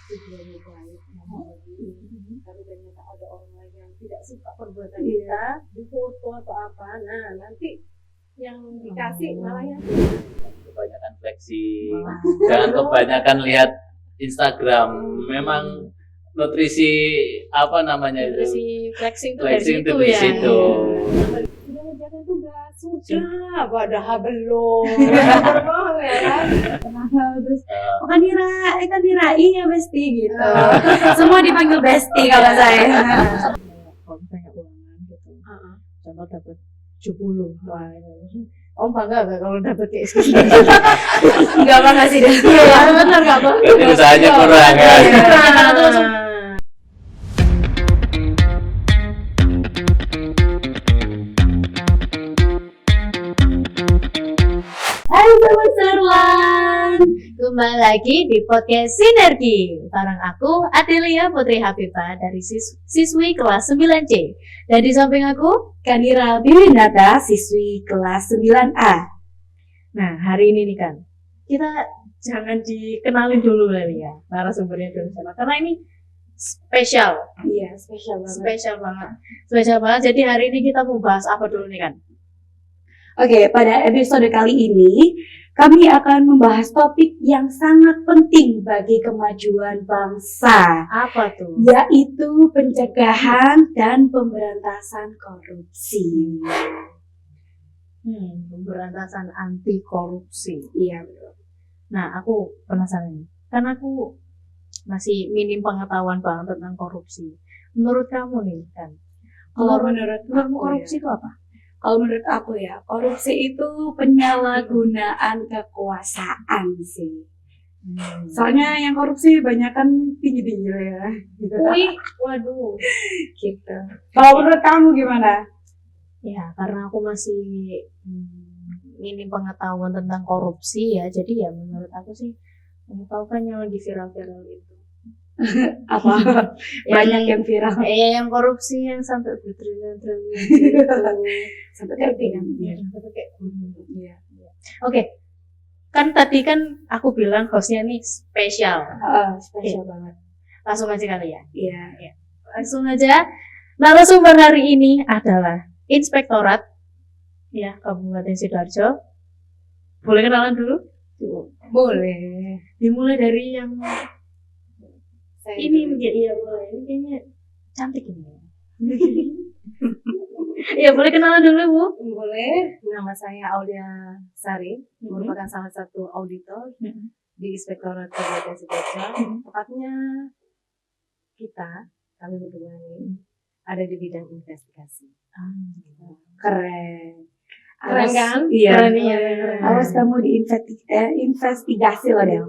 tujuannya baik, tapi ternyata ada orang lain yang tidak suka perbuatan kita, difoto atau apa, nah nanti yang dikasih malah yang kebanyakan fleksi, jangan kebanyakan lihat Instagram. Memang nutrisi apa namanya nutrisi flexing tuh flexing dari itu situ di ya. situ. sudah menjaga tugas, sudah padahal belum, berbahaya ya kan? Terus Kanira iya Besti gitu. Semua dipanggil Besti kalau saya. Kalau misalnya ulangan gitu, contoh dapat 70, wah Om bangga gak kalau dapet kayak segini? Enggak bangga sih deh. Iya benar gak bang? Berarti usahanya kurang ya. Hai Sobat Seruan, kembali lagi di podcast Sinergi. Bareng aku Adelia Putri Habibah dari siswi kelas 9C. Dan di samping aku Kanira Biwinata, siswi kelas 9A. Nah hari ini nih kan, kita jangan dikenalin dulu kali ya narasumbernya dulu sama, karena ini spesial. Iya, spesial banget. Spesial banget. Jadi hari ini kita mau bahas apa dulu nih kan? Oke, pada episode kali ini kami akan membahas topik yang sangat penting bagi kemajuan bangsa, Apa tuh? yaitu pencegahan dan pemberantasan korupsi. Pemberantasan anti korupsi. Iya, betul. Nah, aku penasaran nih, karena aku masih minim pengetahuan banget tentang korupsi. Menurut kamu nih kan, menurutmu korupsi itu apa? Kalau menurut aku ya, korupsi itu penyalahgunaan kekuasaan sih. Soalnya yang korupsi banyak kan tinggi-tinggi ya. Gitu. Wih, waduh. Gitu. Kalau menurut kamu gimana? Ya, karena aku masih minim pengetahuan tentang korupsi ya, jadi ya menurut aku sih, kamu tahu kan yang lagi viral-viral itu. Apa? Banyak yang viral. Yang korupsi yang sampai bertriliun-triliun gitu. Sampai kayak kan? Sampai kayak Iya. Oke, kan tadi kan aku bilang hostnya nih spesial. Spesial banget. Langsung aja kali ya. Iya. Langsung aja. Narasumber hari ini adalah Inspektorat ya Kabupaten Sidoarjo. Boleh kenalan dulu? Boleh. Dimulai dari yang Saya ini dulu. menjadi iya boleh. Ini kayaknya cantik ini. Iya boleh kenalan dulu Bu. Boleh, nama saya Aulia Sari, merupakan salah satu auditor di Inspektorat Kabupaten Sidoarjo. Tepatnya kami berdua ini ada di bidang investigasi. Keren. Keren kan? Iya. Keren ya. Harus kamu investigasi loh Del.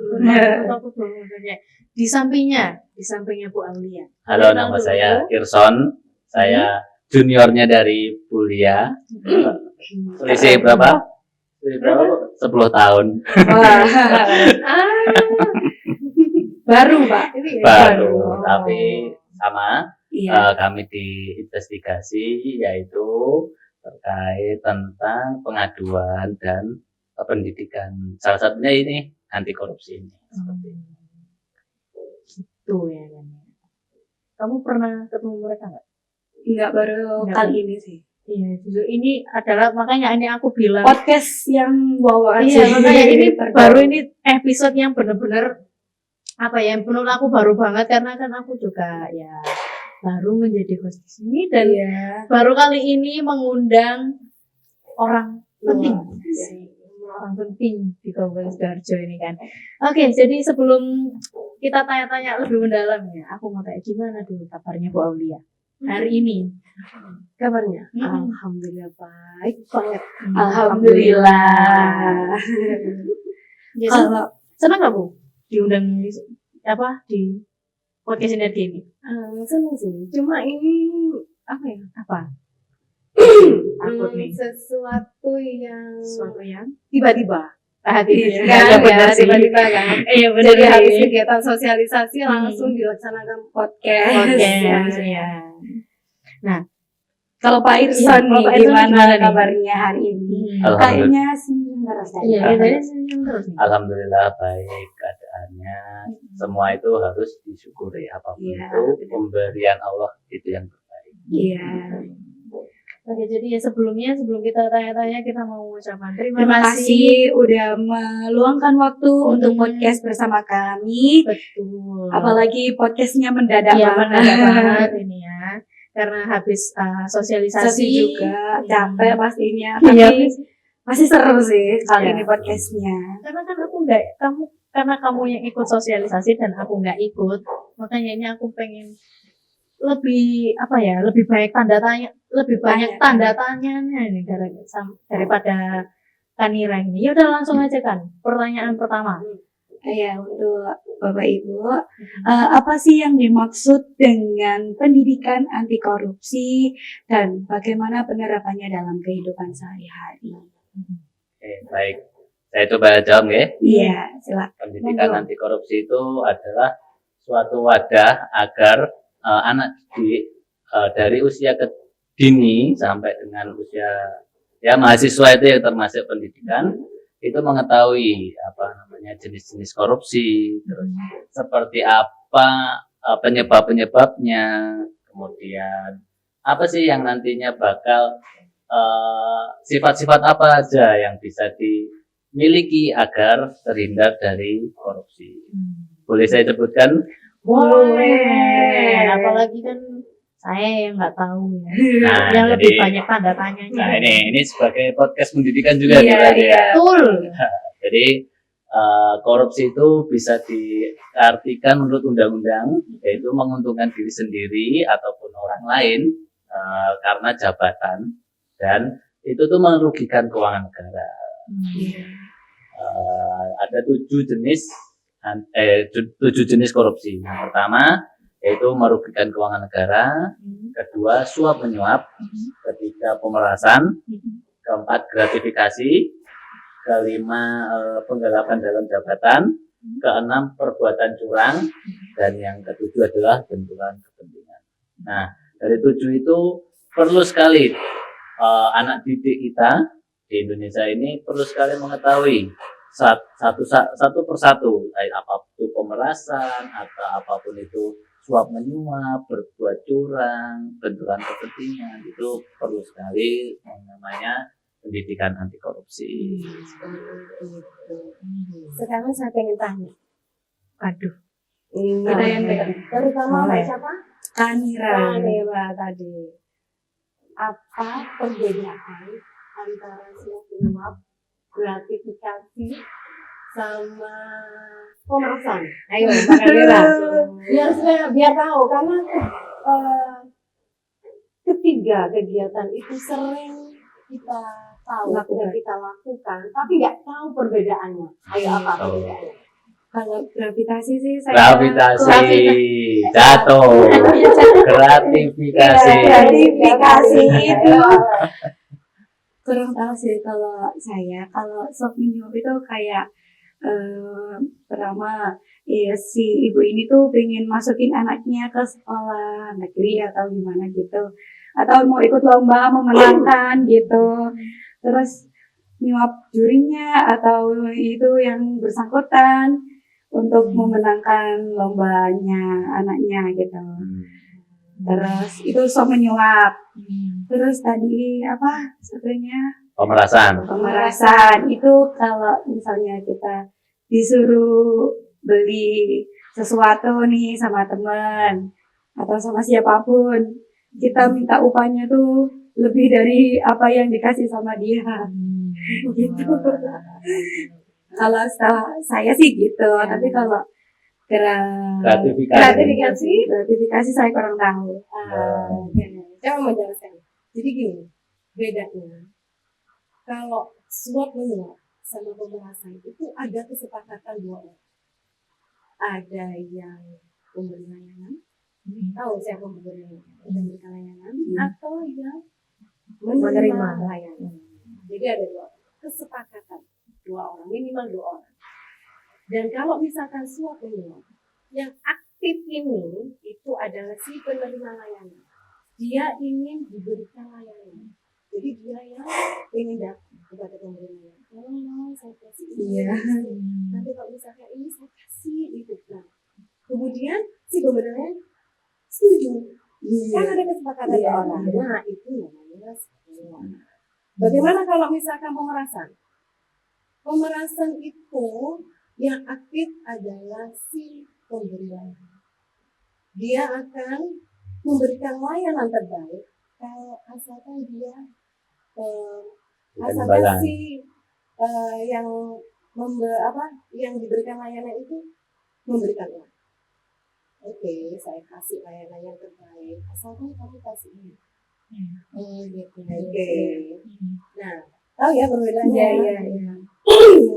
Aku banget. Di sampingnya Bu Aulia. Halo, nama saya Irson. Saya juniornya dari Bulia. Selisih berapa? 10 tahun. Wah. Baru Pak. Baru, tapi sama. Iya. Kami di investigasi yaitu terkait tentang pengaduan dan pendidikan. Salah satunya ini anti korupsi ini. Seperti itu. Gitu ya kan. Kamu pernah ketemu mereka nggak? Enggak, baru Enggak. kali ini sih. Iya, justru ini adalah makanya ini aku bilang. Podcast yang bawaan Iya, makanya ini terbaru. baru ini episode yang benar-benar apa ya? Menurut aku baru banget karena kan aku juga ya baru menjadi host di sini dan Iya. baru kali ini mengundang orang penting. Orang penting di Kabupaten Sidoarjo ini kan. Oke, jadi sebelum kita tanya-tanya lebih mendalam ya, aku mau tanya gimana dulu kabarnya Bu Aulia hari ini? Kabarnya? Hmm. Alhamdulillah baik banget. Alhamdulillah. Jadi, Kalau senang nggak Bu diundang di podcast Sinergi ini? Senang sih. Cuma ini apa ya? Apa? Takut nih. Sesuatu yang Tiba-tiba. Iya, Nggak benar sih. tiba-tiba kan. Iya Jadi benar habis sih. kegiatan sosialisasi langsung dilaksanakan podcast. Podcast ya. kalau Pak Iya, Irson kalau nih Pak Irson gimana gimana nih? kabarnya hari ini? Alhamdulillah. Kayaknya senyum terus Iya, tadi. tadi senyum terus nih. Alhamdulillah baik keadaan usahanya, semua itu harus disyukuri, apapun Iya, itu benar. pemberian Allah itu yang terbaik. Iya. Oke, jadi ya sebelum kita tanya-tanya, kita mau mengucapkan terima Terima kasih. kasih udah meluangkan waktu untuk podcast bersama kami. Betul. Apalagi podcastnya mendadak Iya, banget. mendadak banget ini ya. Karena habis sosialisasi Sesi juga capek pastinya, Iya. tapi masih seru sih kali Iya. ini podcastnya. Karena kan karena kamu yang ikut sosialisasi dan aku nggak ikut, makanya ini aku pengen lebih banyak tanda tanyanya ini daripada Kanira ini. Ya udah langsung aja kan. Pertanyaan pertama. Ya, untuk Bapak Ibu, apa sih yang dimaksud dengan pendidikan anti korupsi dan bagaimana penerapannya dalam kehidupan sehari-hari? Oke, baik. Saya coba jawab ya. Iya, silakan. Pendidikan Monggo. anti korupsi itu adalah suatu wadah agar anak didik dari usia dini sampai dengan usia mahasiswa itu yang termasuk pendidikan itu mengetahui jenis-jenis korupsi, terus seperti apa penyebab-penyebabnya, kemudian apa sih yang nantinya bakal sifat-sifat apa aja yang bisa dimiliki agar terhindar dari korupsi. Boleh saya sebutkan? Boleh. Apalagi kan saya yang nggak tahu ya. Nah, yang jadi- lebih banyak tanda tanyanya. Nah, ini sebagai podcast pendidikan juga Iya, berarti ya. Betul. Jadi korupsi itu bisa diartikan menurut undang-undang yaitu menguntungkan diri sendiri ataupun orang lain karena jabatan, dan itu tuh merugikan keuangan negara. Ada 7 jenis korupsi. Yang pertama yaitu merugikan keuangan negara, kedua suap menyuap, ketiga pemerasan, keempat gratifikasi, kelima penggelapan dalam jabatan, keenam perbuatan curang, dan yang ketujuh adalah benturan kepentingan. Nah, dari 7 itu perlu sekali anak didik kita di Indonesia ini perlu sekali mengetahui satu persatu, apapun itu pemerasan atau apapun itu suap menyuap, berbuat curang, benturan kepentingan, itu perlu sekali yang namanya pendidikan anti korupsi. Sekarang saya pengen tanya. Aduh. Kita yang pegang. Terutama Boleh. Mbak siapa? Kanira. Kanira tadi. Apa perbedaan antara suap menyuap, gratifikasi, sama pemerasan? Ayo, Mbak Kanira. biar tahu, karena ketiga kegiatan itu sering kita tahu dan kita lakukan, tapi nggak tahu perbedaannya. Ayo, apa perbedaannya? Kalau gravitasi sih saya Gravitasi, jatuh, gratifikasi. gratifikasi itu kurang tahu sih kalau saya. Kalau suap menyuap itu kayak pertama si ibu ini tuh pengen masukin anaknya ke sekolah negeri atau gimana gitu, atau mau ikut lomba memenangkan gitu, terus nyuap jurinya atau itu yang bersangkutan untuk memenangkan lombanya anaknya gitu. Terus itu suap menyuap. Terus tadi apa satunya? Pemerasan. Pemerasan itu kalau misalnya kita disuruh beli sesuatu nih sama teman atau sama siapapun, kita minta upahnya tuh lebih dari apa yang dikasih sama dia. Gitu. Kalau saya sih gitu, tapi kalau gratifikasi saya kurang tahu. Coba menjelaskan. Jadi gini, bedanya kalau suap menyuap sama pemerasan itu ada kesepakatan dua orang. Ada yang memberi layanan, tahu siapa memberi layanan, atau yang menerima layanan. Jadi ada dua kesepakatan, dua orang, minimal dua orang. Dan kalau misalkan suap menyuap, yang aktif ini itu adalah si penerima layanan. Dia ingin diberikan layanan. Jadi dia yang ingin kepada pemberinya. Oh, saya kasih Iya. nanti kalau misalnya ini saya kasih gitu. Nah, kemudian si pemberinya setuju. Kan ada kesepakatan Iya. orang. Nah, itu namanya semua. Bagaimana kalau misalkan pemerasan? Pemerasan itu yang aktif adalah si pemberi layanan. Dia akan memberikan layanan terbaik kalau asalkan dia asalkan si yang yang diberikan layanan itu memberikan uang. Oke, saya kasih layanan yang terbaik. Asalkan kamu kasih ini. Gitu. Oke. Nah, tahu ya perbedaannya? Iya.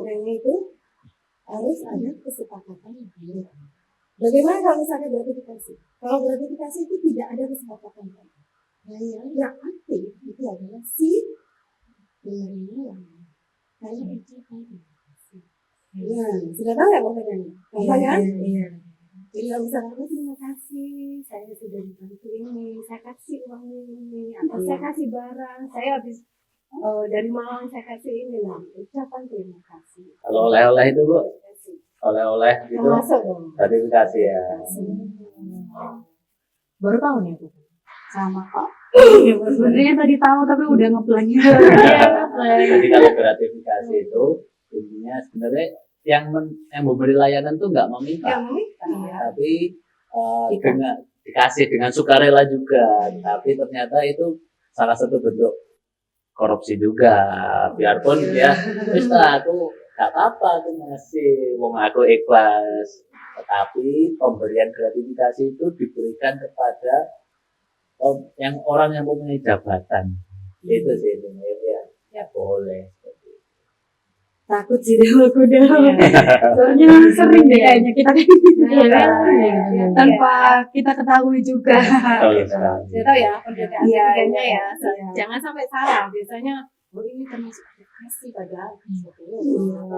Yang itu harus ada kesepakatan dulu. Bagaimana kalau misalnya gratifikasi? Kalau gratifikasi itu tidak ada kesepakatan. Nah, yang aktif itu adalah si penerima layanan. Karena itu tadi. Nah, sudah tahu ya perbedaannya? Gampang kan? Iya. Jadi kalau misalnya terima kasih, saya sudah dibantu ini, saya kasih uang ini, atau saya kasih barang, saya habis dari Malang saya kasih ini lah, ucapan terima kasih. Kalau oleh-oleh itu Bu, oleh-oleh gitu, Termasuk dong. gratifikasi ya. Baru tahu nih aku. Sama kok. Sebenarnya tadi tahu tapi udah ngeblank. Jadi kalau gratifikasi itu intinya sebenarnya yang memberi layanan tuh nggak meminta, Yang meminta. tapi dengan dikasih dengan sukarela juga. Tapi ternyata itu salah satu bentuk korupsi juga. Biarpun dia, wis aku nggak apa-apa aku ngasih, wong aku ikhlas. Tetapi pemberian gratifikasi itu diberikan kepada yang orang yang mempunyai jabatan. Itu sih sebenarnya ya boleh. Takut sih dia aku dah. Soalnya sering deh kayaknya kita tanpa kita ketahui juga. Saya tahu ya perbedaan Iya, ketiganya ya. iya. Jangan sampai salah. Biasanya ini termasuk kasih padahal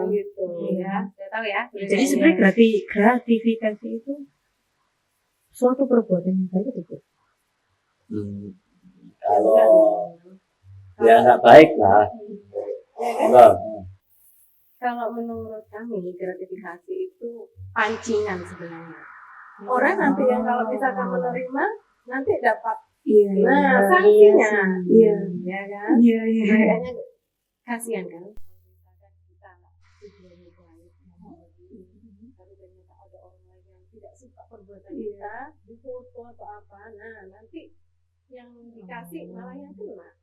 gitu ya. Saya tahu ya. Jadi sebenarnya gratifikasi itu suatu perbuatan yang baik itu. Kalau ya nggak baik lah. Enggak. Kalau menurut kami gratifikasi itu pancingan sebenarnya. Orang nanti yang kalau misalkan menerima nanti dapat nah sanksinya. Iya. Ya kan? Iya. Kayaknya kasihan kan. Misalkan kita tujuannya baik, tapi ternyata ada orang lain yang tidak suka perbuatan kita, difoto atau apa, nah nanti yang dikasih malah yang kena.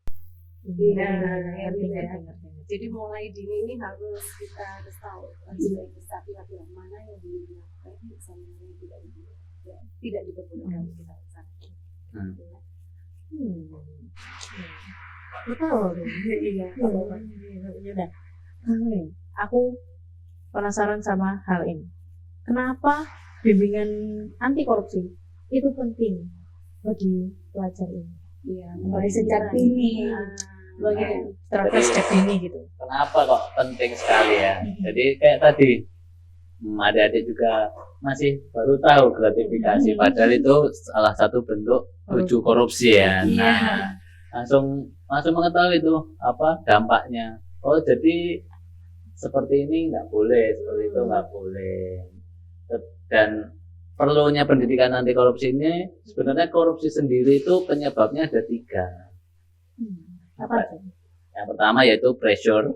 Jadi mulai dini ini harus kita tahu bisa pilih mana yang dilakukan sama yang tidak diperbolehkan kita lakukan. Betul. Iya. Udah. Aku penasaran sama hal ini. Kenapa bimbingan anti korupsi itu penting bagi pelajar ini? Iya. Mulai sejak dini. Bagi terus sejak dini gitu. Kenapa kok penting sekali ya? Jadi kayak tadi adik-adik juga masih baru tahu gratifikasi, padahal itu salah satu bentuk tujuh korupsi ya. Nah, langsung mengetahui itu apa dampaknya. Oh jadi seperti ini nggak boleh, seperti itu nggak boleh. Dan perlunya pendidikan anti korupsi ini sebenarnya korupsi sendiri itu penyebabnya ada 3. Apa itu? Yang pertama yaitu pressure,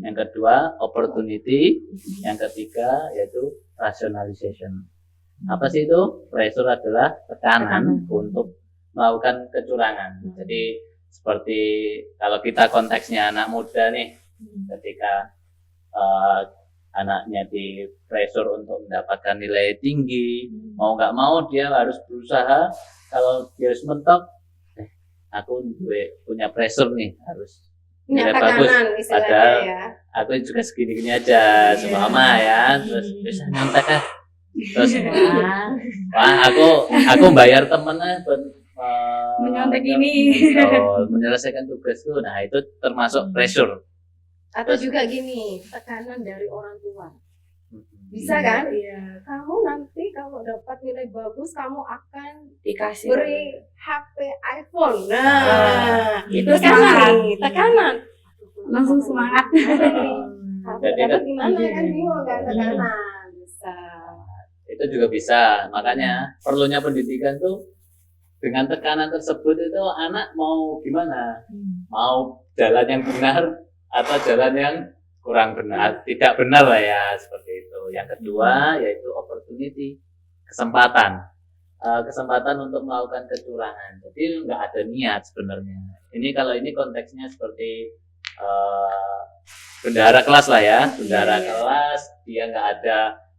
yang kedua opportunity, yang ketiga yaitu rationalization. Apa sih itu? Pressure adalah tekanan untuk melakukan kecurangan. Jadi seperti kalau kita konteksnya anak muda nih, ketika anaknya di pressure untuk mendapatkan nilai tinggi, mau nggak mau dia harus berusaha. Kalau dia harus mentok, aku punya pressure nih, harus nilai bagus, padahal aku juga segini-gini aja, seumpama ya, terus bisa nyontek kan, terus wah aku bayar temennya buat menyontek ini, menyelesaikan tugasku. Nah itu termasuk pressure. Atau juga gini, tekanan dari orang tua. Bisa kan? Iya. Kamu nanti kalau dapat nilai bagus, kamu akan Dikasih beri HP iPhone. Nah, itu tekanan. langsung semangat. Jadi dapat gimana kan bingung kan tekanan bisa. itu juga bisa. Makanya perlunya pendidikan tuh dengan tekanan tersebut itu anak mau gimana? Mau jalan yang benar atau jalan yang kurang benar? Tidak benar lah ya, seperti itu. Yang kedua yaitu opportunity, kesempatan. Kesempatan untuk melakukan kecurangan. Jadi nggak ada niat sebenarnya. Ini kalau ini konteksnya seperti bendahara kelas lah ya, bendahara kelas, dia nggak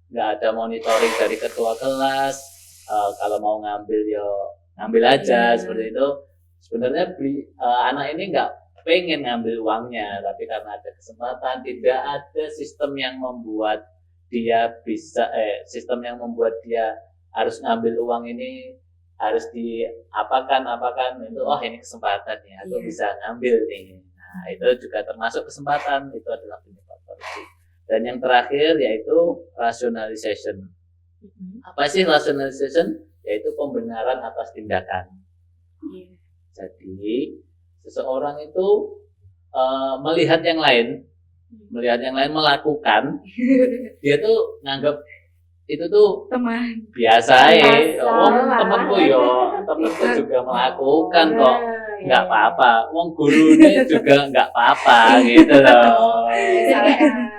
ada monitoring dari ketua kelas. Kalau mau ngambil ya ngambil aja seperti itu. Sebenarnya anak ini nggak pengen ngambil uangnya, tapi karena ada kesempatan, tidak ada sistem yang membuat dia bisa sistem yang membuat dia harus ngambil uang ini, harus diapakan itu, ini kesempatan ya, aku bisa ngambil nih. Nah, itu juga termasuk kesempatan, itu adalah penyebab korupsi. Dan yang terakhir yaitu rationalization. Apa sih rationalization? Yaitu pembenaran atas tindakan. Jadi seseorang itu melihat yang lain melakukan, dia tuh nganggap itu tuh Teman. biasa ya. Temanku juga melakukan kok, nggak apa-apa. Wong gurunya juga nggak apa-apa gitu loh.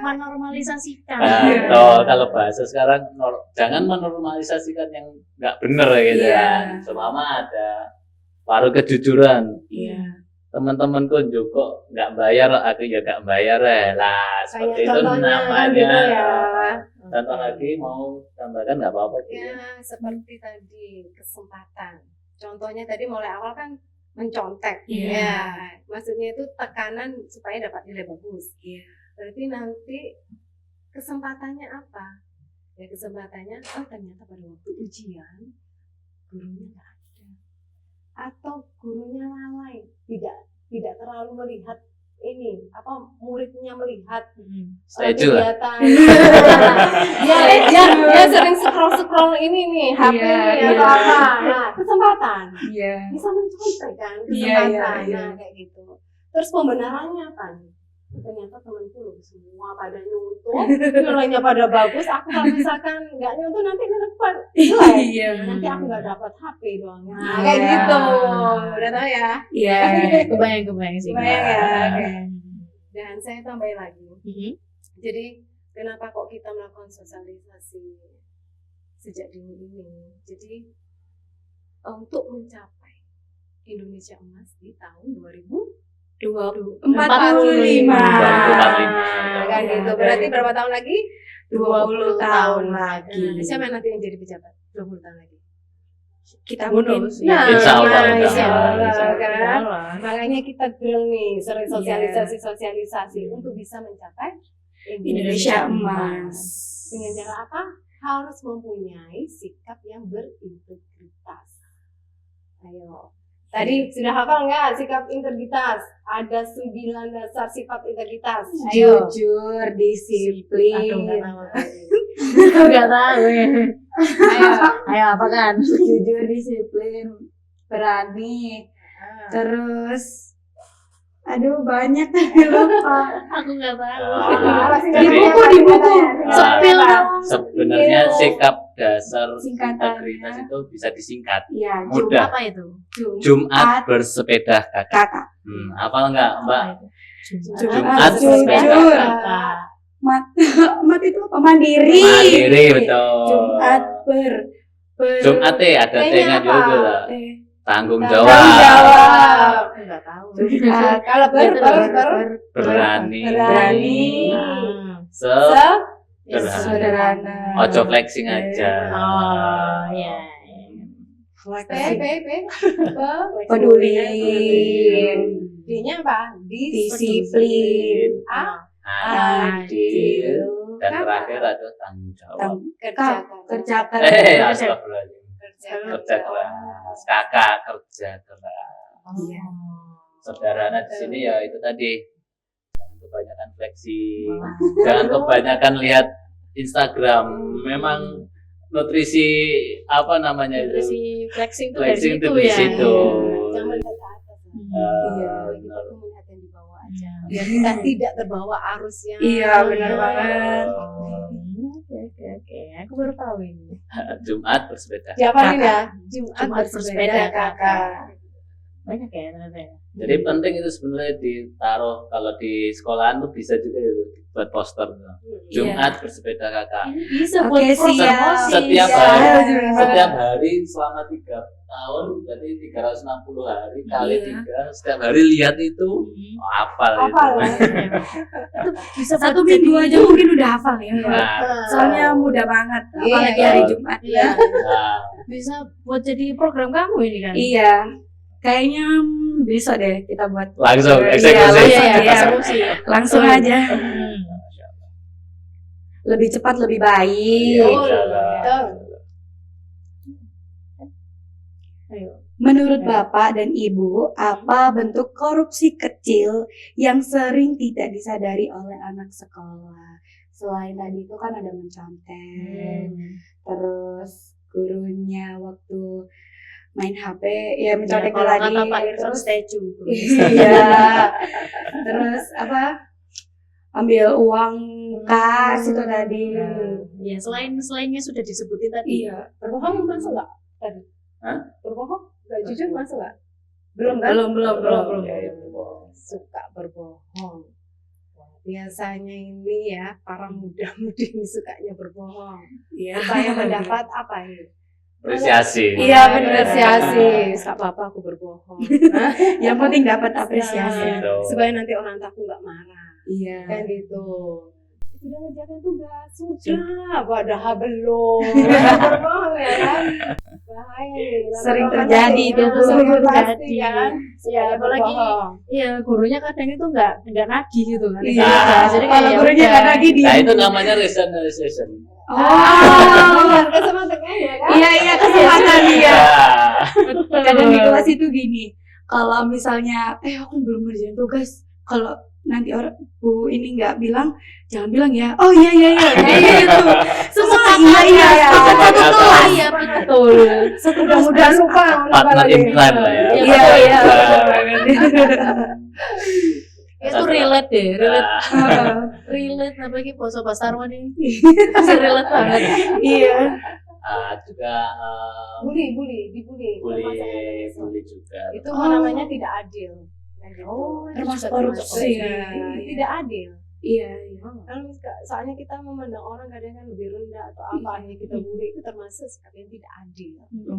Menormalisasikan. Kalau bahasa sekarang jangan menormalisasikan yang nggak benar gitu kan. Selama ada paruh kejujuran. Teman-temanku juga nggak bayar, aku ya nggak bayar lah. Seperti itu namanya. Gitu ya. Contoh lagi mau tambahkan nggak apa-apa. Ya, seperti tadi kesempatan. Contohnya tadi mulai awal kan mencontek. Ya, maksudnya itu tekanan supaya dapat nilai bagus. Berarti nanti kesempatannya apa? Ya kesempatannya, ternyata pada waktu ujian gurunya nggak ada, atau gurunya lalai, tidak terlalu melihat ini muridnya melihat kegiatan. dia sering scroll ini nih HP atau apa. Nah, kesempatan bisa mencontek kan kesempatan. Nah, kayak gitu. Terus pembenarannya apa nih? Ternyata temanku loh semua pada nyuntuh, nilainya pada bagus. Aku kalau misalkan nggak nyuntuh nanti jelek. Nanti aku nggak dapat HP doang. Nah, kayak gitu. Udah tahu ya? Kebayang sih. Kebayang ya. Dan saya tambahin lagi. Jadi kenapa kok kita melakukan sosialisasi sejak dini ini? Jadi untuk mencapai Indonesia Emas di tahun 2045. Kan gitu. Berarti berapa tahun lagi? 20 tahun lagi. Siapa nanti yang jadi pejabat 20 tahun lagi? Kita mungkin. Insya Allah. Kan? Makanya kita drill nih, sering sosialisasi untuk bisa mencapai Indonesia Emas. Dengan cara apa? Harus mempunyai sikap yang berintegritas. Ayo. Tadi sudah hafal nggak sikap integritas? Ada 9 dasar sifat integritas. Ayo. Jujur, disiplin. Nggak tahu ya. Ayo apa kan? Jujur, disiplin, berani. Terus banyak tapi lupa. Aku nggak tahu. Di buku. Sepil dong. Sebenarnya sikap dasar Singkatannya. integritas itu bisa disingkat. Iya, Mudah. Apa itu? Jumat bersepeda kakak. Apa enggak, Mbak? Jumat bersepeda jujur. kakak. Mat itu apa? Mandiri. Mandiri, betul. Jumat Jumat ada T-nya juga lah. Tanggung jawab. Nggak tahu. Jumat. Kalau Berani. Sederhana. Ojo flexing aja. Oh ya. Peduli. D-nya apa? Disiplin. Adil. Dan terakhir ada tanggung jawab. Kerja Astagfirullahaladzim. Kerja keras. Kakak kerja keras. Iya. Sederhana di sini ya itu tadi. Jangan kebanyakan flexing. Jangan kebanyakan lihat Instagram. Memang nutrisi Nutrisi flexing itu dari flexing situ itu di ya. situ. Jangan melihat ke atas. Iya, Kita tuh melihat yang di bawah aja. biar kita tidak terbawa arusnya. Iya, benar banget. Oke. Aku baru tahu ini. Jumat bersepeda. Diapalin Kakak. ya, Jumat bersepeda kakak. Banyak ya ternyata ya. Jadi penting itu sebenarnya ditaruh kalau di sekolahan tuh bisa juga itu buat poster. Jumat bersepeda kakak. Bisa Oke, buat program siap. promosi. Setiap Iya, hari, bener setiap hari selama 3 tahun berarti 360 hari kali Iya. 3 setiap hari lihat itu hafal itu. Hafal, ya. Itu bisa Satu buat minggu jadi- aja mungkin udah hafal ya. Nah, Soalnya mudah banget, Iya, apalagi iya. hari Jumat. Iya. nah, Bisa buat jadi program kamu ini kan. Iya. Kayaknya besok deh kita buat. langsung Iya, eksekusi. langsung, Iya, iya. eksekusi. Langsung aja. Hmm. Lebih cepat lebih baik. Iya, Betul, insyaallah. betul. Ayo. Menurut Bapak dan Ibu, apa bentuk korupsi kecil yang sering tidak disadari oleh anak sekolah? Selain tadi itu kan ada mencontek, terus gurunya waktu main HP ya mencontek Kalau tadi, kata Pak Irfan terus statue. iya, terus apa? Ambil uang kas itu tadi. Ya selainnya sudah disebutin tadi. Iya, Berbohong masuk nggak tadi? Hah? Berbohong? Nggak jujur masuk nggak? Belum kan? belum. Ya, itu bohong. Suka berbohong. Wah, biasanya ini ya para muda-mudi ini sukanya berbohong. Iya. Supaya mendapat apa ini? Apresiasi. Iya, benar. Apresiasi. Gak apa-apa aku berbohong. Yang penting dapat apresiasi. Gitu. Supaya nanti orang tua aku nggak marah. Iya. Kan gitu. Sudah ngerjakan tugas, sudah. Padahal belum. Berbohong ya kan. Bahaya nih. Sering Lama-lama terjadi nanti itu, ya, Bu. sering Terjadi. terjadi kan. Iya, apalagi berbohong. iya gurunya kadang itu nggak nagih gitu kan. Iya. Jadi Kalau kayak gurunya udah. nggak nagih dia. Nah, itu namanya rationalization. Oh. Kesempatan ya kan? Iya, kesempatan dia. Nah, Kadang di kelas itu gini, kalau misalnya aku belum ngerjain tugas, kalau nanti orang Bu ini nggak bilang, jangan bilang ya. Oh iya gitu. Semua iya. Satu kelas. Iya betul. Mudah-mudahan lupa. partner iklan lah ya. Iya. Itu relate deh, relate Nah, relate apalagi poso Basarwan ini. Masih relate banget. Iya. juga Dibully. bully juga. Itu namanya tidak adil. Nah, gitu. Oh, itu Termasuk juga korupsi. Tidak adil. Iya. Kalau soalnya kita memandang orang kadang kan lebih rendah atau apa akhirnya kita bully, itu termasuk sikap yang tidak adil.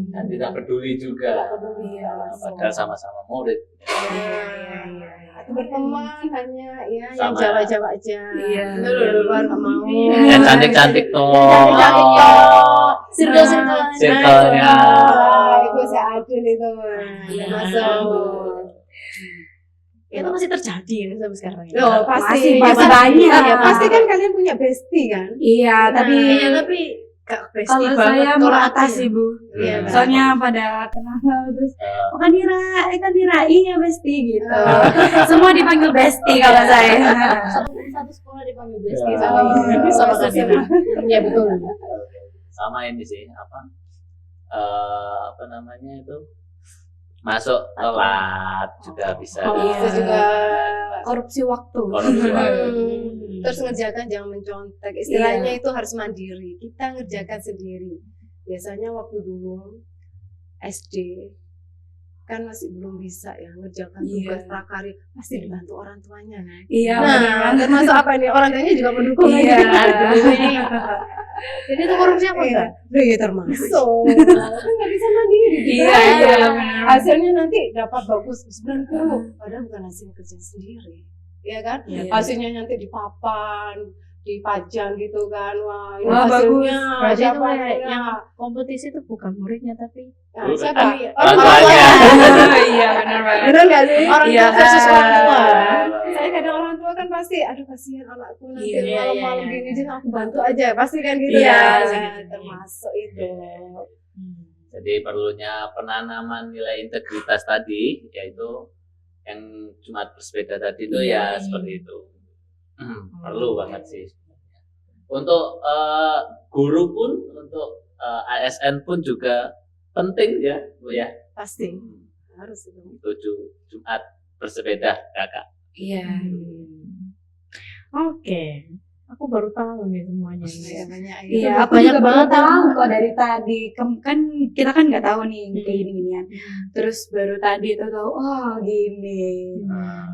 Dan tidak peduli juga. Tidak peduli ya, Padahal sama-sama murid. Iya. Atau berteman hanya ya yang Sama. Jawa-Jawa aja. Iya. Itu luar nggak mau. Dan cantik-cantik tuh. Cantik-cantik toh. Circle-circle. Circle-nya. Itu saya adil itu. Iya. Termasuk. Itu masih terjadi ya sampai sekarang ini. Loh, pasti Masih banyak. Ya, pasti kan kalian punya bestie kan? Iya, tapi Iya, tapi gak bestie kalau banget, saya toratin. meratasi Bu. Iya, Hmm. Soalnya pada kenal terus oh kan Dira iya Besti gitu. Semua dipanggil Besti kalau saya. Satu sekolah dipanggil bestie Ya. sama Kadina. Iya betul. Sama ini sih apa namanya itu masuk telat juga bisa. Iya. Itu juga Korupsi waktu. Korupsi waktu. terus ngerjakan jangan mencontek. Istilahnya itu harus mandiri. Kita ngerjakan sendiri. Biasanya waktu dulu SD kan masih belum bisa ya ngerjakan tugas Iya. prakarya, pasti dibantu orang tuanya kan. Iya. Nah, termasuk apa nih? Orang tuanya juga mendukung Iya. lagi. Jadi itu korupsi apa enggak? Iya termasuk. Kan nggak bisa mandiri. Iya, iya, benar. Hasilnya nanti dapat bagus 90. Padahal bukan hasil kerja sendiri. Iya kan? Iya. Hasilnya nanti di papan, dipajang gitu kan. Wah, ini Wah, hasilnya. Berarti itu siapa kayak ya? yang kompetisi itu bukan muridnya tapi Nah, siapa? Orang tuanya. Iya benar banget. Benar nggak sih? orang Iya. tua versus orang tua. Saya kadang orang tua kan pasti, aduh kasihan anakku nanti Iya, malam-malam iya, gini, iya. jadi aku bantu aja. Pasti kan gitu Iya, kan? iya. Nah, termasuk itu. Jadi perlunya penanaman nilai integritas tadi, yaitu yang Jumat bersepeda tadi itu Iya. ya seperti itu. Perlu banget sih. Untuk guru pun, untuk ASN pun juga penting ya, Bu ya. Pasti harus itu. Untuk Jumat bersepeda kakak. Iya. Oke, aku baru tahu nih semuanya. Iya, banyak ya. Iya, aku Banyak juga baru banget tahu yang- kok dari tadi. Kan kita kan nggak tahu nih kayak gini-ginian. Terus baru tadi tuh tahu, oh gini.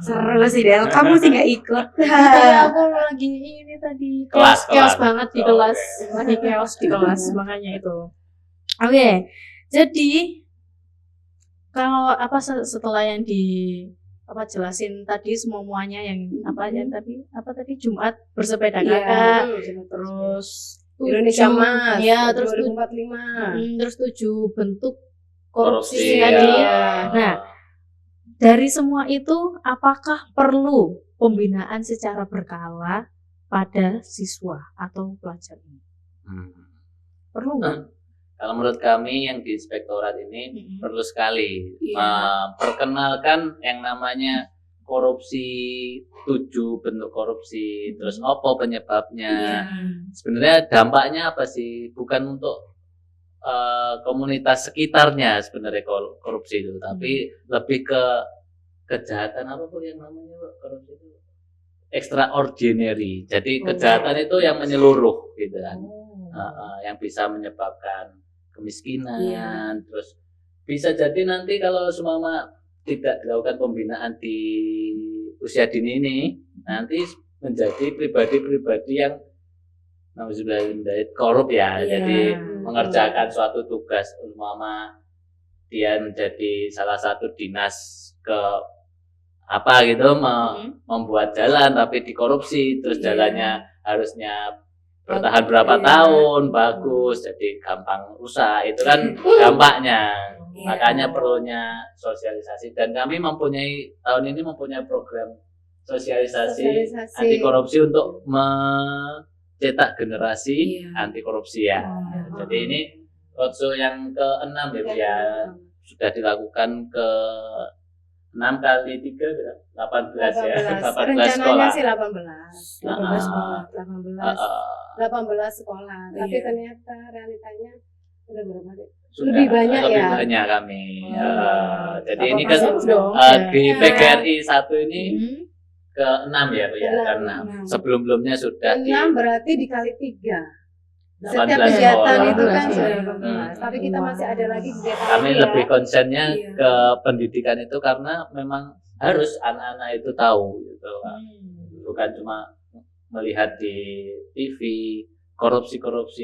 Seru sih Del, kamu sih nggak ikut. Kayak aku lagi ini tadi Kelas, chaos kelas. banget di Oh, kelas, oke. lagi chaos di kelas, makanya itu. Oke, jadi kalau apa setelah yang jelasin tadi semuanya yang apa tadi Jumat bersepeda Iya. kakak, terus Indonesia Mas. ya terus 2045. terus 7 bentuk Korupsi korupsi ya. tadi. Iya. Nah, dari semua itu, apakah perlu pembinaan secara berkala pada siswa atau pelajar ini? Perlu nggak? Kalau menurut kami yang di inspektorat ini perlu sekali Iya. memperkenalkan yang namanya korupsi, 7 bentuk korupsi, terus apa penyebabnya. Sebenarnya dampaknya apa sih? Bukan untuk komunitas sekitarnya sebenarnya korupsi itu, tapi lebih ke kejahatan apa tuh yang namanya korupsi itu? Extraordinary. Jadi kejahatan itu yang menyeluruh gitu kan. Yang bisa menyebabkan kemiskinan, terus bisa jadi nanti kalau seumpama tidak dilakukan pembinaan di usia dini ini, nanti menjadi pribadi-pribadi yang korup ya. Jadi mengerjakan suatu tugas, umpama dia menjadi salah satu dinas ke apa gitu, membuat jalan tapi dikorupsi, terus jalannya harusnya bertahan berapa tahun, bagus, jadi gampang rusak, itu kan dampaknya. Makanya perlunya sosialisasi, dan kami tahun ini mempunyai program sosialisasi anti korupsi untuk mencetak generasi anti korupsi ya. Jadi ini roadshow yang ke-6 ya, Bu, ya. Sudah dilakukan ke 6 kali 3 18 ya. 18 Rencananya sekolah. sih 18 sekolah. 18 sekolah. Tapi Iya. ternyata realitanya udah berapa deh? Sudah Lebih banyak lebih ya. banyak kami. Jadi ini 8% kan dong. di Ya. PGRI 1 ini Hmm. ke-6 ya, Bu ya. Ke-6. Ke-6. Sebelum-sebelumnya sudah di 6 berarti dikali 3. 18 Setiap kegiatan sekolah. itu kan 18, sudah ya. 18. Tapi kita masih ada lagi kegiatan Kami lagi ya. lebih konsennya Iya. ke pendidikan itu karena memang harus anak-anak itu tahu gitu. Bukan cuma melihat di TV korupsi,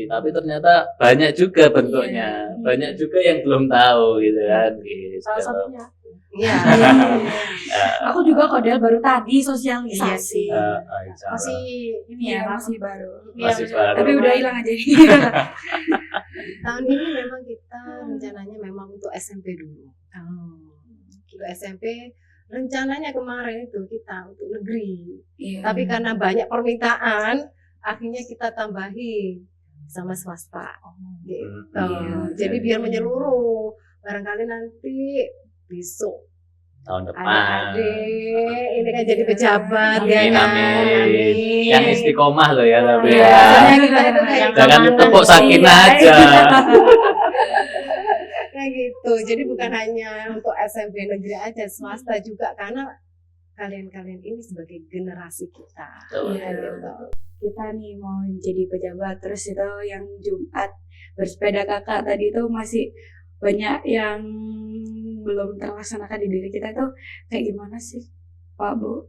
tapi ternyata banyak juga bentuknya, banyak juga yang belum tahu gitu kan. Gitu. Salah satunya. Iya. Aku juga kok Del baru tadi sosialisasi. Insya Allah. Masih ini Iya, ya, masih baru. Masih baru. Tapi udah hilang aja. Tahun ini memang kita rencananya memang untuk SMP dulu. Untuk SMP rencananya kemarin itu kita untuk negeri. Iya. Tapi karena banyak permintaan, akhirnya kita tambahi sama swasta. Gitu. Iya. Jadi biar menyeluruh. Barangkali nanti besok tahun depan. adik-adik ini kan jadi pejabat ya Amin, kan. amin. Yang istiqomah loh ya, tapi Iya, ya. soalnya kita itu kayak Jangan Kemana tepuk sih? sakinah aja. kayak gitu. Jadi bukan hanya untuk SMP negeri aja, swasta juga, karena kalian-kalian ini sebagai generasi kita. Betul. Ya, gitu. Kita nih mau jadi pejabat, terus itu yang Jumat bersepeda kakak tadi itu masih banyak yang belum terlaksanakan di diri kita itu kayak gimana sih Pak Bu?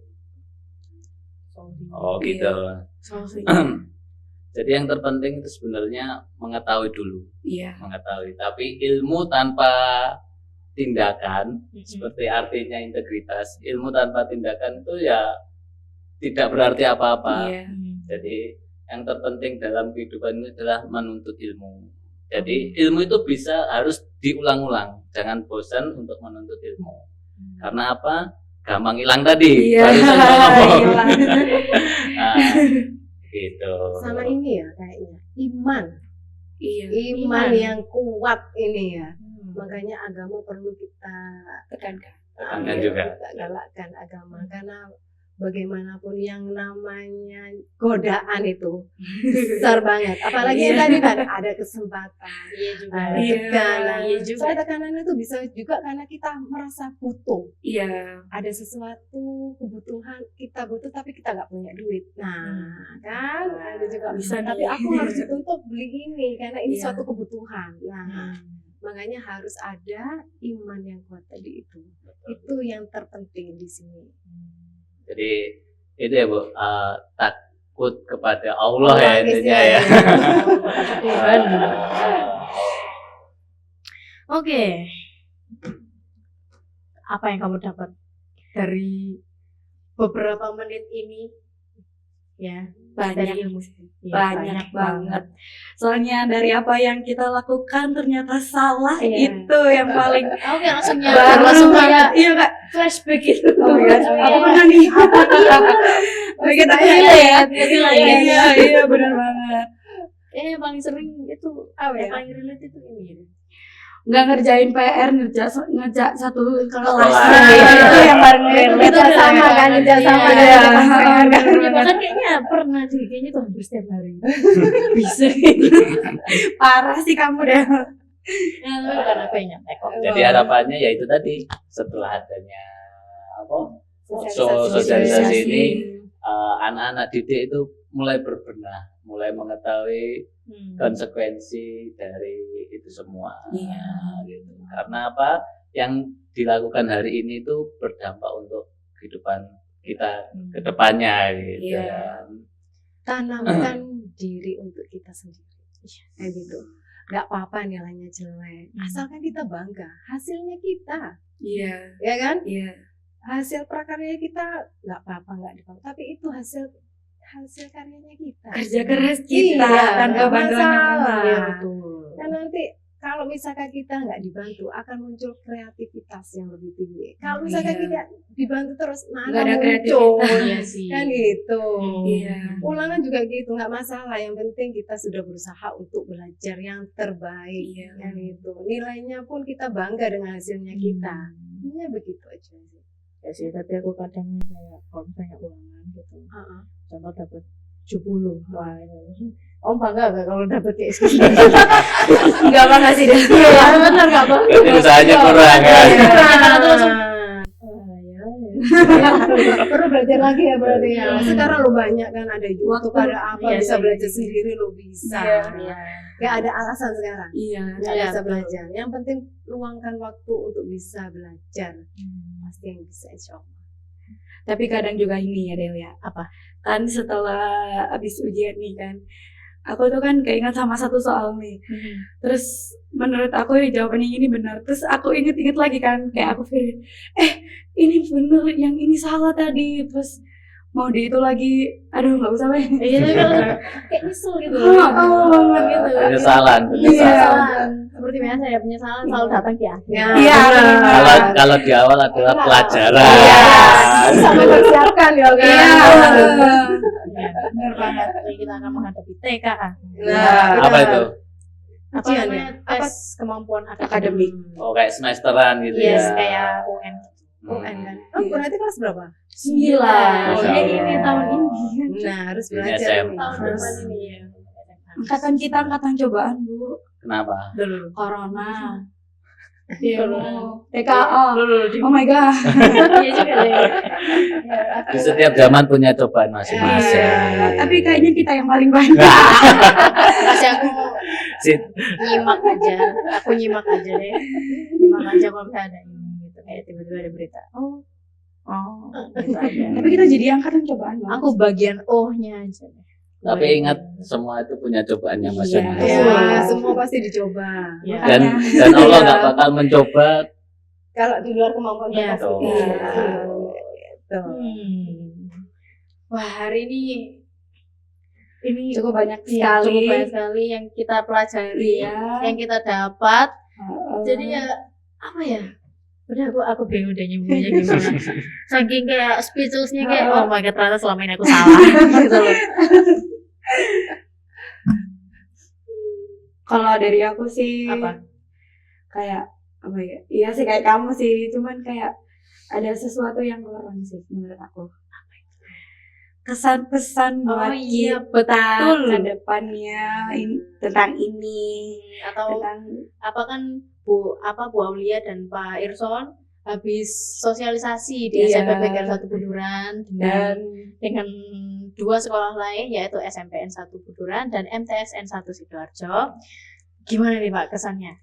Oh gitu. Solusinya. Jadi yang terpenting itu sebenarnya mengetahui dulu, Iya. mengetahui. Tapi ilmu tanpa tindakan, seperti artinya integritas, ilmu tanpa tindakan itu ya tidak berarti apa-apa. Iya. Jadi yang terpenting dalam kehidupan ini adalah menuntut ilmu. Jadi ilmu itu harus diulang-ulang, jangan bosan untuk menuntut ilmu. Karena apa? Gampang hilang tadi. Iya. Barusan saya ngomong. Hilang. Nah, gitu. Sama ini ya kayaknya iman. Iya. Iman yang kuat ini ya. Makanya agama perlu kita Tekankan. Tekankan juga. kita galakkan agama, karena bagaimanapun yang namanya godaan itu besar banget. Apalagi yang tadi kan ada kesempatan, Iya juga. ada Iya, tekanan. iya juga. Soalnya tekanan itu bisa juga karena kita merasa butuh. Iya. Ada sesuatu kebutuhan kita butuh tapi kita nggak punya duit. Nah, kan ada juga Bisa tapi nih. aku harus dituntut beli ini karena ini Iya. suatu kebutuhan. Nah, makanya harus ada iman yang kuat tadi itu. Itu yang terpenting di sini. Jadi itu ya Bu, takut kepada Allah ya intinya ya. Tuhan. Oke. Apa yang kamu dapat dari beberapa menit ini? Ya, dari Banyak. ilmu. Ya, Banyak banget. Soalnya dari apa yang kita lakukan ternyata salah, Iya. itu yang paling Oke, langsung baru nyadar, langsung kayak iya Kak. flashback gitu. Oh my God, Langsung aku ya. pernah nih. Bikin aku Relate, jadi lah ya. Iya benar banget. Yang paling sering itu Apa yang ya? paling relate itu ini ya. Nggak ngerjain PR, ngejak satu kelas. Sekolah. Itu yang paling relate. Kerja sama kan, kerja sama Iya. dengan Ya, bahkan kayaknya pernah deh, kayaknya tuh hampir setiap hari. Bisa. Parah sih kamu deh. Ya, tapi bukan aku yang nyontek kok. Jadi harapannya ya itu tadi, setelah adanya sosialisasi ini, anak-anak didik itu mulai berbenah, mulai mengetahui konsekuensi dari itu semua. Iya. Gitu. Karena apa yang dilakukan hari ini itu berdampak untuk kehidupan kita ke depannya gitu. Iya. Tanamkan diri untuk kita sendiri. Kayak gitu. Nggak apa-apa nilainya jelek, asalkan kita bangga. Hasilnya kita, Iya. ya kan? Iya. Hasil prakarya kita nggak apa-apa, nggak dipakai. Tapi itu hasil karyanya kita. Kerja keras kita Iya, tanpa nggak bantuan masalah. orang lain. Iya, betul. Dan nanti kalau misalkan kita nggak dibantu, akan muncul kreativitas yang lebih tinggi. Kalau misalkan Iya. kita dibantu terus, Nggak mana ada muncul, kreativitas. Iya sih. kan gitu. Iya. Ulangan juga gitu, nggak masalah. Yang penting kita sudah berusaha untuk belajar yang terbaik, Iya. kan gitu. Nilainya pun kita bangga dengan hasilnya kita. Ini begitu aja sih. Ya sih, tapi aku kadang kayak kalau misalnya ulangan gitu, Heeh. contoh dapat 70. Wah, ini. Om bangga gak kalau dapet kayak segini? Enggak bangga sih deh. Iya, benar gak bang? Jadi usahanya kurang ya. Karena tuh langsung, Perlu belajar lagi ya berarti ya. Sekarang lo banyak kan ada YouTube, Waktu. ada apa Iya, bisa iya, belajar iya. sendiri lo bisa. Iya. Gak ada alasan sekarang. Iya. Gak Iya, bisa betul. belajar. Yang penting luangkan waktu untuk bisa belajar. Pasti yang bisa insya Allah. Tapi kadang juga ini ya Del ya. Apa? Kan setelah habis ujian nih kan, aku tuh kan keinget sama satu soal nih. Terus menurut aku ya jawabannya ini benar. Terus aku inget-inget lagi kan, kayak aku pikir, ini bener, yang ini salah tadi. Terus mau di itu lagi, aduh nggak usah weh. Iya, tapi kalau kayak nyesel gitu. Oh, gitu. Penyesalan. Penyesalan. Seperti biasa ya, penyesalan selalu datang di akhir. Ya, Iya, benar. Kalau di awal adalah pelajaran. Iya. Bisa mempersiapkan ya kan. Iya. Iya, benar banget. Jadi kita akan menghadapi TKA. Nah, Apa itu? Apa Ujian namanya? ya? Tes kemampuan Akademik. Oh kayak semesteran gitu Yes, ya. kayak UN. UN kan. Oh, berarti kelas berapa? 9. Oh, Masya ini Allah. tahun ini. Nah, harus Ini belajar SM. nih. Tahun Harus. depan ini ya. Angkatan kita angkatan cobaan, Bu. Kenapa? Dulu. Corona. Dulu. TKA. Dulu. Oh my god. Iya juga deh. Di setiap zaman punya cobaan masing-masing. Ya, tapi kayaknya kita yang paling banyak. Masih aku Sit. nyimak aja. Aku nyimak aja deh. Nyimak aja kalau misalnya ada ini gitu. Kayak tiba-tiba ada berita. Oh, gitu aja. Tapi kita jadi angkatan cobaan banget. Aku bagian O-nya aja deh. Tapi ingat semua itu punya cobaannya masing-masing. Ya, semua pasti dicoba. Ya. Dan Allah nggak bakal mencoba. Kalau di luar kemampuan Iya, kita betul. sendiri. Iya. Gitu. Wah, hari ini cukup banyak ya, sekali. cukup banyak sekali yang kita pelajari, Iya. yang kita dapat. Heeh. Jadi ya apa ya? Udah aku bingung udah nyebutnya gimana. Saking kayak speechlessnya kayak oh my god ternyata selama ini aku salah gitu loh. Kalau dari aku sih Apa? kayak apa ya? Iya sih kayak kamu sih, cuman kayak ada sesuatu yang kurang sih menurut aku. kesan pesan buat iya, kita betul. ke depannya tentang ini, Atau tentang apa kan Bu Aulia dan Pak Irson habis sosialisasi di Iya. SMP PGR 1 Buduran dengan 2 sekolah lain yaitu SMPN 1 Buduran dan MTSN 1 Sidoarjo. Gimana nih Pak kesannya?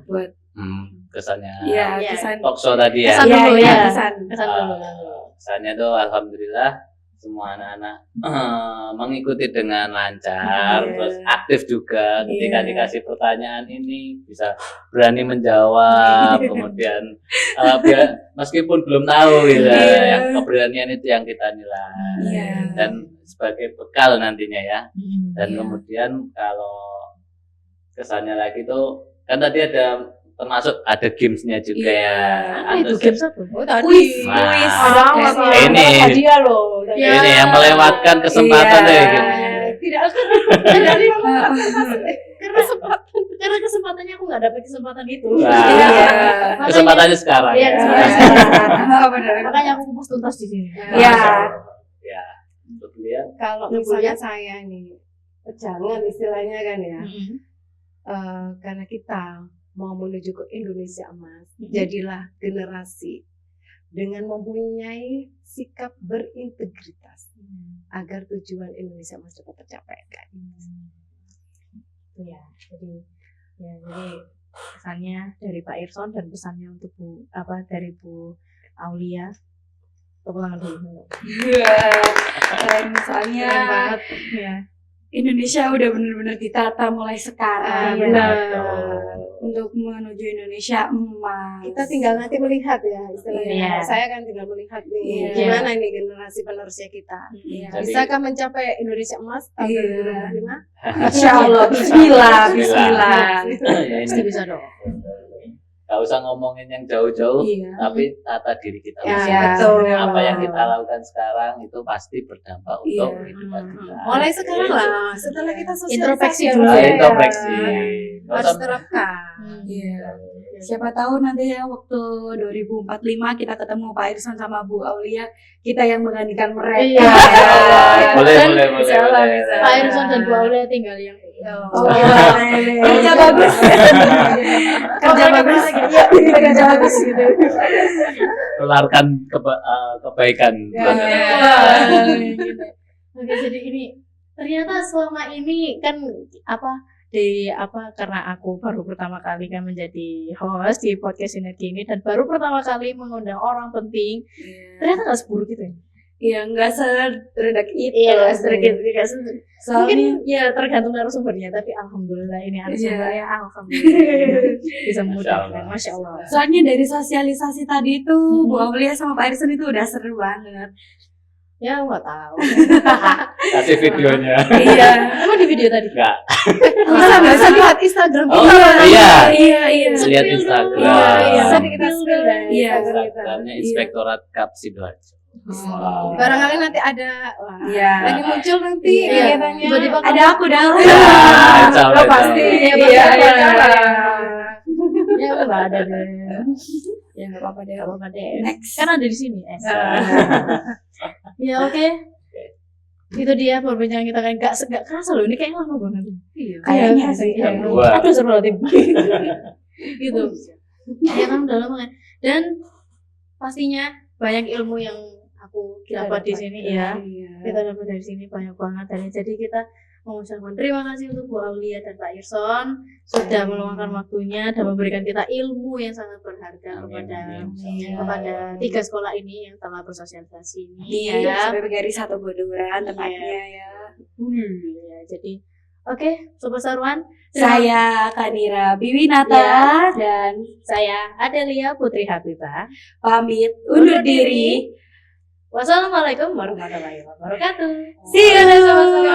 buat Kesannya Iya. kesan talkshow tadi ya. Kesan dulu ya. kesan. Kesan dulu. Kesannya tuh alhamdulillah semua anak-anak mengikuti dengan lancar, Iya. terus aktif juga ketika Iya. dikasih pertanyaan ini bisa berani menjawab, kemudian meskipun belum tahu gitu, Iya. yang keberanian itu yang kita nilai Iya. dan sebagai bekal nantinya ya. Dan Iya. kemudian kalau kesannya lagi tuh kan tadi ada termasuk ada gamesnya juga Iya. ya. Apa itu game satu? Oh, tadi. Kuis, Nah, kuis. ini. Hadiah loh. Ya. Ini yang melewatkan kesempatan Iya. deh gitu. Tidak Karena kesempatannya aku nggak dapet kesempatan itu. Nah, Iya. kesempatannya sekarang. Iya, ya. kesempatannya Benar. Makanya aku kupas tuntas di sini. Iya. Ya. Untuk dia Kalau Ibu misalnya ya? saya nih, jangan istilahnya kan ya, Mm-mm. karena kita mau menuju ke Indonesia emas, Mhm. jadilah generasi dengan mempunyai sikap berintegritas agar tujuan Indonesia emas dapat tercapai. Kan? Itu ya. Jadi pesannya dari Pak Irson dan pesannya untuk dari Bu Aulia. Tepuk tangan dulu. Keren, soalnya Keren banget. Ya. Indonesia udah benar-benar ditata mulai sekarang. Iya. benar. Untuk menuju Indonesia emas. Kita tinggal nanti melihat ya istilahnya. Iya. Saya kan tinggal melihat nih Iya. gimana ini generasi penerusnya kita. Iya. Jadi- Bisakah mencapai Indonesia emas tahun Iya. 2025? Insya Allah, Bismillah, Bismillah. Ya, Pasti ini bisa dong. nggak usah ngomongin yang jauh-jauh, Iya. tapi tata diri kita Ya, masing-masing. betul. Apa yang kita lakukan sekarang itu pasti berdampak untuk Iya. kehidupan kita. Mulai sekarang lah, setelah kita sosialisasi Introspeksi ya, dulu. Mas, ya. Introspeksi. Nggak Harus usah- terapkan. Iya. Siapa tahu nanti ya waktu 2045 kita ketemu Pak Irson sama Bu Aulia, kita yang menggantikan mereka. Iya. Boleh, Dan boleh, boleh, insya Allah boleh. bisa. Pak Irson dan Bu Aulia tinggal yang Oh, kerja bagus. Kerja bagus. Iya, kerja bagus gitu. Tularkan kebaikan. Oke, jadi ini ternyata selama ini kan karena aku baru pertama kali kan menjadi host di podcast Sinergi ini dan baru pertama kali mengundang orang penting, ternyata nggak seburuk itu ya. Iya, nggak seredak itu. Iya, sih. Soalnya mungkin ya tergantung narasumbernya, tapi alhamdulillah ini narasumbernya alhamdulillah bisa memudahkan, masya Allah. soalnya dari sosialisasi tadi itu Bu Aulia sama Pak Irson itu udah seru banget. Ya nggak tahu. Kasih videonya. Iya. Emang di video tadi? Enggak. Bisa lihat Instagram Oh, kita. iya. Iya, iya. Lihat Instagram. Iya. Bisa kita spill dari Iya. Instagram kita. Instagramnya Inspektorat Kap Sidoarjo. Wow. Barangkali nanti ada Iya. lagi muncul nanti Iya. kegiatannya. Tiba-tiba Ada aku dalam. Insya Allah, Lo pasti. insya Allah. Iya, Iya, iya. Ya nggak ada deh. Ya nggak apa-apa deh. Nggak apa-apa deh. Next. Kan ada di sini. Ya oke. Itu dia perbincangan kita kan nggak kerasa loh ini kayak lama banget. Iya. Kayaknya Iya, sih. iya. Dua. Aduh seru banget. Gitu. Ya kan udah lama kan. Dan pastinya banyak ilmu yang aku dapat di sini ya. Kita dapat dari sini banyak banget dan jadi kita mengucapkan terima kasih untuk Bu Aulia dan Pak Irson sudah meluangkan waktunya dan memberikan kita ilmu yang sangat berharga Amin, kepada 3 sekolah ini yang telah bersosialisasi ini Iya, ya. sampai PGRI 1 Buduran tempatnya ya. Ya, jadi oke, Sobat Saruan, Saya Kanira Biwinata dan saya Adelia Putri Habibah. pamit undur diri. Wassalamualaikum warahmatullahi wabarakatuh. See you.